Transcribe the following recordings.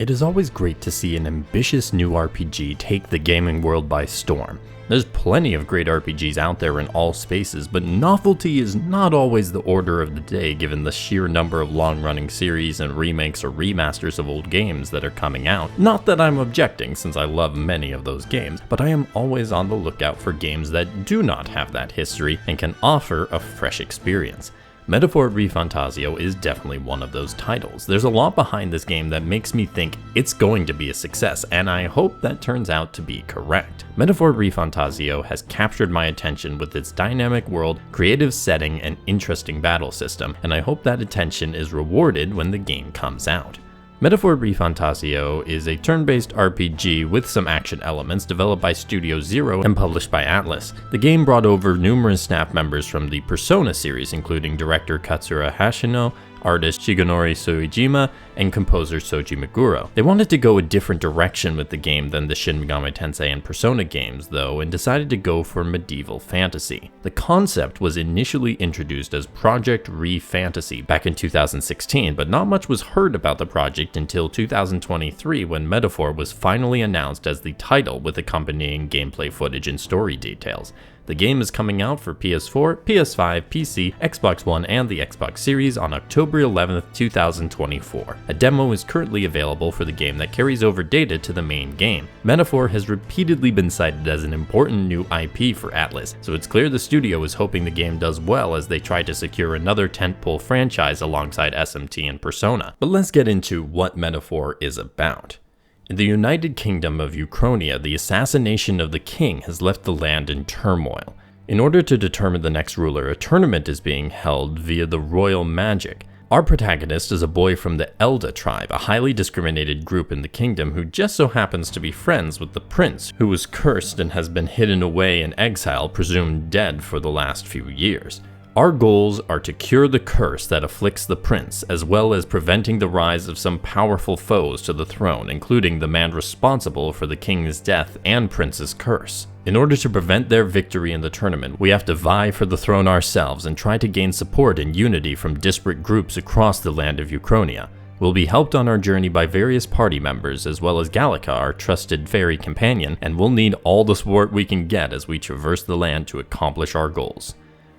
It is always great to see an ambitious new RPG take the gaming world by storm. There's plenty of great RPGs out there in all spaces, but novelty is not always the order of the day given the sheer number of long-running series and remakes or remasters of old games that are coming out. Not that I'm objecting, since I love many of those games, but I am always on the lookout for games that do not have that history and can offer a fresh experience. Metaphor ReFantazio is definitely one of those titles. There's a lot behind this game that makes me think it's going to be a success, and I hope that turns out to be correct. Metaphor ReFantazio has captured my attention with its dynamic world, creative setting, and interesting battle system, and I hope that attention is rewarded when the game comes out. Metaphor ReFantazio is a turn-based RPG with some action elements developed by Studio Zero and published by Atlus. The game brought over numerous staff members from the Persona series, including director Katsura Hashino, artist Shigenori Suijima, and composer Soji Meguro. They wanted to go a different direction with the game than the Shin Megami Tensei and Persona games, though, and decided to go for medieval fantasy. The concept was initially introduced as Project ReFantazio back in 2016, but not much was heard about the project until 2023 when Metaphor was finally announced as the title with accompanying gameplay footage and story details. The game is coming out for PS4, PS5, PC, Xbox One, and the Xbox Series on October 11th, 2024. A demo is currently available for the game that carries over data to the main game. Metaphor has repeatedly been cited as an important new IP for Atlus, so it's clear the studio is hoping the game does well as they try to secure another tentpole franchise alongside SMT and Persona. But let's get into what Metaphor is about. In the United Kingdom of Ukrainia, the assassination of the king has left the land in turmoil. In order to determine the next ruler, a tournament is being held via the royal magic. Our protagonist is a boy from the Elda tribe, a highly discriminated group in the kingdom who just so happens to be friends with the prince, who was cursed and has been hidden away in exile, presumed dead for the last few years. Our goals are to cure the curse that afflicts the prince, as well as preventing the rise of some powerful foes to the throne, including the man responsible for the king's death and prince's curse. In order to prevent their victory in the tournament, we have to vie for the throne ourselves and try to gain support and unity from disparate groups across the land of Ukrainia. We'll be helped on our journey by various party members, as well as Gallica, our trusted fairy companion, and we'll need all the support we can get as we traverse the land to accomplish our goals.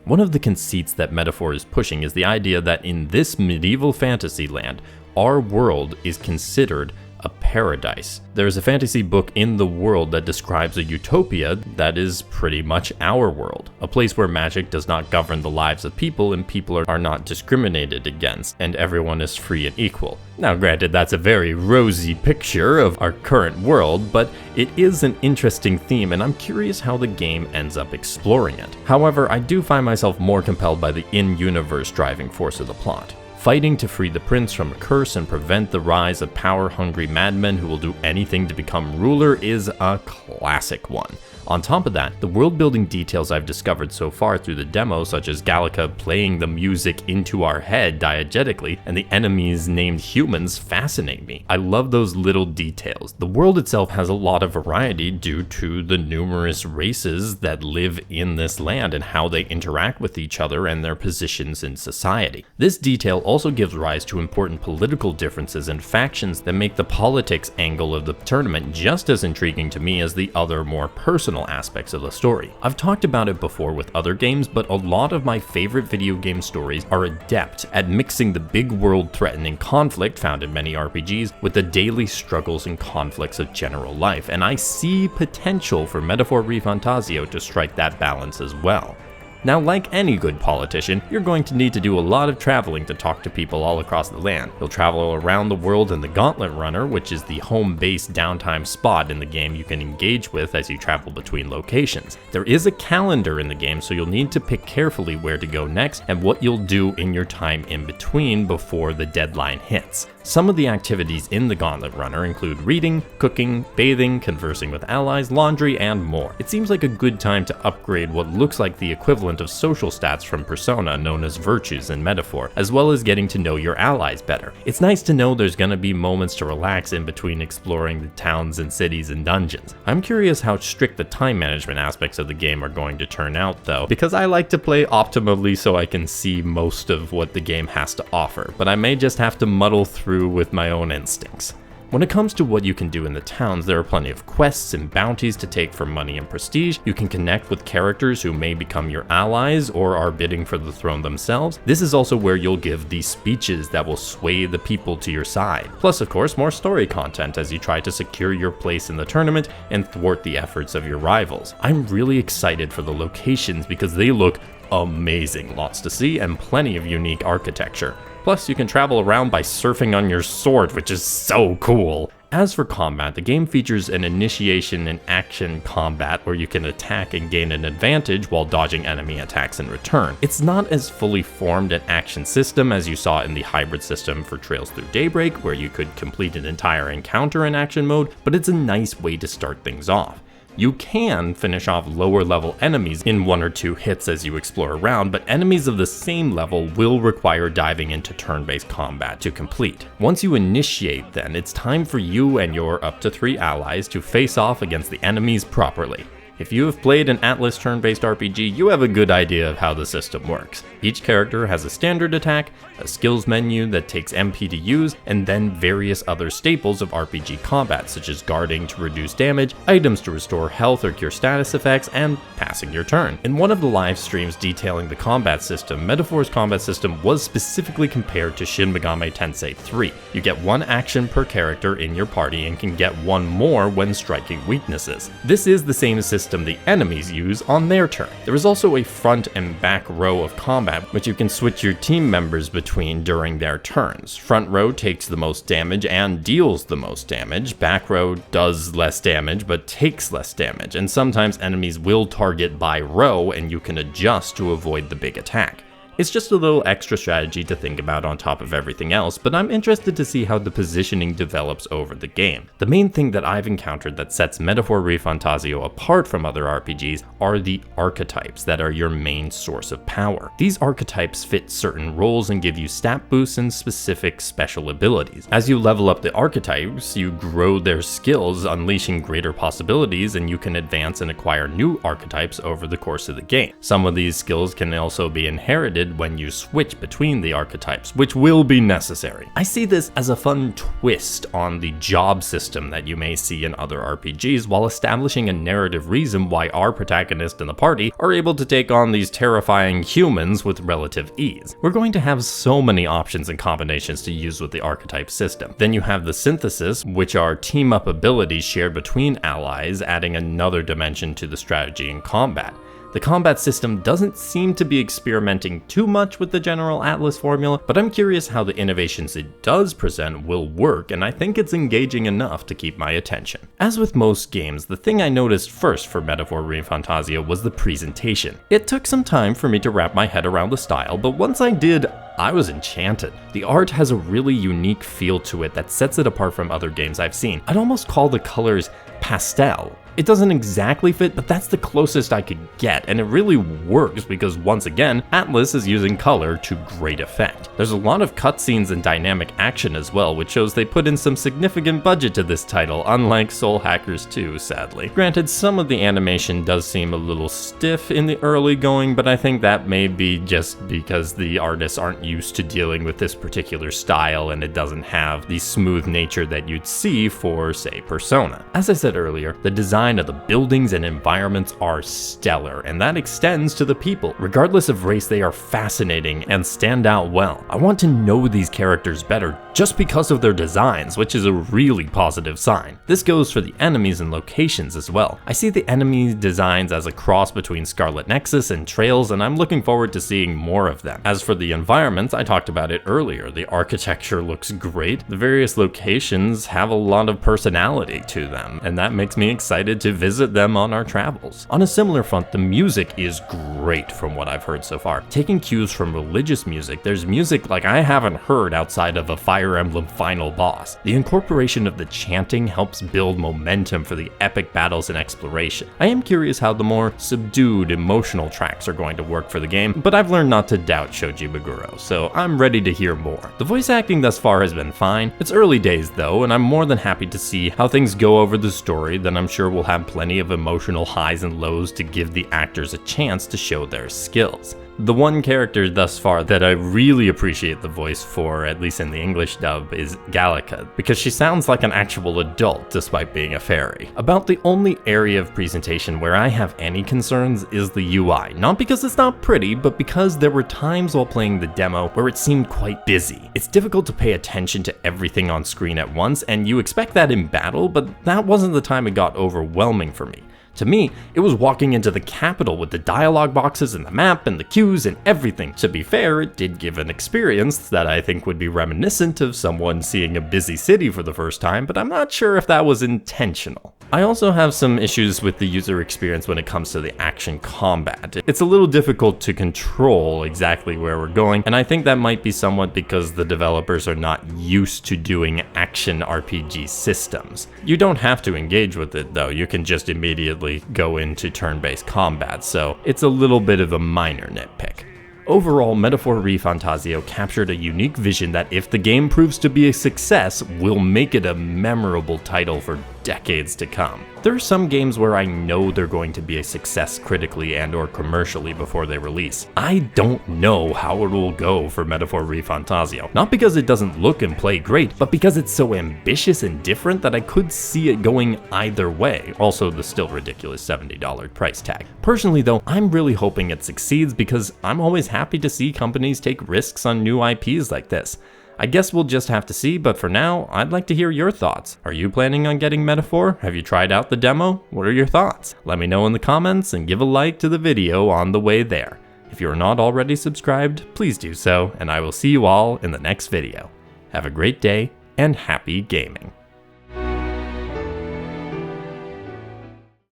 One of the conceits that Metaphor is pushing is the idea that in this medieval fantasy land, our world is considered a paradise. There is a fantasy book in the world that describes a utopia that is pretty much our world, a place where magic does not govern the lives of people and people are not discriminated against, and everyone is free and equal. Now granted, that's a very rosy picture of our current world, but it is an interesting theme and I'm curious how the game ends up exploring it. However, I do find myself more compelled by the in-universe driving force of the plot. Fighting to free the prince from a curse and prevent the rise of power-hungry madmen who will do anything to become ruler is a classic one. On top of that, the world-building details I've discovered so far through the demo, such as Gallica playing the music into our head diegetically, and the enemies named humans, fascinate me. I love those little details. The world itself has a lot of variety due to the numerous races that live in this land and how they interact with each other and their positions in society. This detail also gives rise to important political differences and factions that make the politics angle of the tournament just as intriguing to me as the other more personal aspects of the story. I've talked about it before with other games, but a lot of my favorite video game stories are adept at mixing the big world-threatening conflict found in many RPGs with the daily struggles and conflicts of general life, and I see potential for Metaphor ReFantazio to strike that balance as well. Now, like any good politician, you're going to need to do a lot of traveling to talk to people all across the land. You'll travel around the world in the Gauntlet Runner, which is the home-based downtime spot in the game you can engage with as you travel between locations. There is a calendar in the game, so you'll need to pick carefully where to go next and what you'll do in your time in between before the deadline hits. Some of the activities in the Gauntlet Runner include reading, cooking, bathing, conversing with allies, laundry, and more. It seems like a good time to upgrade what looks like the equivalent of social stats from Persona known as virtues in Metaphor, as well as getting to know your allies better. It's nice to know there's gonna be moments to relax in between exploring the towns and cities and dungeons. I'm curious how strict the time management aspects of the game are going to turn out though, because I like to play optimally so I can see most of what the game has to offer, but I may just have to muddle through with my own instincts. When it comes to what you can do in the towns, there are plenty of quests and bounties to take for money and prestige. You can connect with characters who may become your allies or are bidding for the throne themselves. This is also where you'll give these speeches that will sway the people to your side. Plus, of course, more story content as you try to secure your place in the tournament and thwart the efforts of your rivals. I'm really excited for the locations because they look amazing. Lots to see and plenty of unique architecture. Plus, you can travel around by surfing on your sword, which is so cool. As for combat, the game features an initiation and action combat where you can attack and gain an advantage while dodging enemy attacks in return. It's not as fully formed an action system as you saw in the hybrid system for Trails Through Daybreak, where you could complete an entire encounter in action mode, but it's a nice way to start things off. You can finish off lower level enemies in 1 or 2 hits as you explore around, but enemies of the same level will require diving into turn-based combat to complete. Once you initiate then, it's time for you and your up to 3 allies to face off against the enemies properly. If you have played an Atlus turn-based RPG, you have a good idea of how the system works. Each character has a standard attack, a skills menu that takes MP to use, and then various other staples of RPG combat, such as guarding to reduce damage, items to restore health or cure status effects, and passing your turn. In one of the live streams detailing the combat system, Metaphor's combat system was specifically compared to Shin Megami Tensei 3. You get 1 action per character in your party and can get 1 more when striking weaknesses. This is the same system the enemies use on their turn. There is also a front and back row of combat which you can switch your team members between during their turns. Front row takes the most damage and deals the most damage. Back row does less damage but takes less damage, and sometimes enemies will target by row and you can adjust to avoid the big attack. It's just a little extra strategy to think about on top of everything else, but I'm interested to see how the positioning develops over the game. The main thing that I've encountered that sets Metaphor ReFantazio apart from other RPGs are the archetypes that are your main source of power. These archetypes fit certain roles and give you stat boosts and specific special abilities. As you level up the archetypes, you grow their skills, unleashing greater possibilities, and you can advance and acquire new archetypes over the course of the game. Some of these skills can also be inherited when you switch between the archetypes, which will be necessary. I see this as a fun twist on the job system that you may see in other RPGs, while establishing a narrative reason why our protagonist and the party are able to take on these terrifying humans with relative ease. We're going to have so many options and combinations to use with the archetype system. Then you have the synthesis, which are team-up abilities shared between allies, adding another dimension to the strategy and combat. The combat system doesn't seem to be experimenting too much with the general Atlus formula, but I'm curious how the innovations it does present will work, and I think it's engaging enough to keep my attention. As with most games, the thing I noticed first for Metaphor ReFantazio was the presentation. It took some time for me to wrap my head around the style, but once I did, I was enchanted. The art has a really unique feel to it that sets it apart from other games I've seen. I'd almost call the colors pastel. It doesn't exactly fit, but that's the closest I could get, and it really works because, once again, Atlus is using color to great effect. There's a lot of cutscenes and dynamic action as well, which shows they put in some significant budget to this title, unlike Soul Hackers 2, sadly. Granted, some of the animation does seem a little stiff in the early going, but I think that may be just because the artists aren't used to dealing with this particular style and it doesn't have the smooth nature that you'd see for, say, Persona. As I said earlier, the design of the buildings and environments are stellar, and that extends to the people. Regardless of race, they are fascinating and stand out well. I want to know these characters better just because of their designs, which is a really positive sign. This goes for the enemies and locations as well. I see the enemy designs as a cross between Scarlet Nexus and Trails, and I'm looking forward to seeing more of them. As for the environments, I talked about it earlier. The architecture looks great. The various locations have a lot of personality to them, and that makes me excited to visit them on our travels. On a similar front, the music is great from what I've heard so far. Taking cues from religious music, there's music like I haven't heard outside of a Fire Emblem final boss. The incorporation of the chanting helps build momentum for the epic battles and exploration. I am curious how the more subdued emotional tracks are going to work for the game, but I've learned not to doubt Shoji Meguro, so I'm ready to hear more. The voice acting thus far has been fine. It's early days though, and I'm more than happy to see how things go over the story. Then I'm sure we'll have plenty of emotional highs and lows to give the actors a chance to show their skills. The one character thus far that I really appreciate the voice for, at least in the English dub, is Gallica, because she sounds like an actual adult despite being a fairy. About the only area of presentation where I have any concerns is the UI. Not because it's not pretty, but because there were times while playing the demo where it seemed quite busy. It's difficult to pay attention to everything on screen at once, and you expect that in battle, but that wasn't the time it got overwhelming for me. To me, it was walking into the capital with the dialogue boxes and the map and the queues and everything. To be fair, it did give an experience that I think would be reminiscent of someone seeing a busy city for the first time, but I'm not sure if that was intentional. I also have some issues with the user experience when it comes to the action combat. It's a little difficult to control exactly where we're going, and I think that might be somewhat because the developers are not used to doing action RPG systems. You don't have to engage with it though, you can just immediately go into turn-based combat, so it's a little bit of a minor nitpick. Overall, Metaphor ReFantazio captured a unique vision that, if the game proves to be a success, will make it a memorable title for decades to come. There are some games where I know they're going to be a success critically and/or commercially before they release. I don't know how it will go for Metaphor ReFantazio. Not because it doesn't look and play great, but because it's so ambitious and different that I could see it going either way. Also, the still ridiculous $70 price tag. Personally though, I'm really hoping it succeeds because I'm always happy to see companies take risks on new IPs like this. I guess we'll just have to see, but for now, I'd like to hear your thoughts. Are you planning on getting Metaphor? Have you tried out the demo? What are your thoughts? Let me know in the comments and give a like to the video on the way there. If you're not already subscribed, please do so, and I will see you all in the next video. Have a great day, and happy gaming.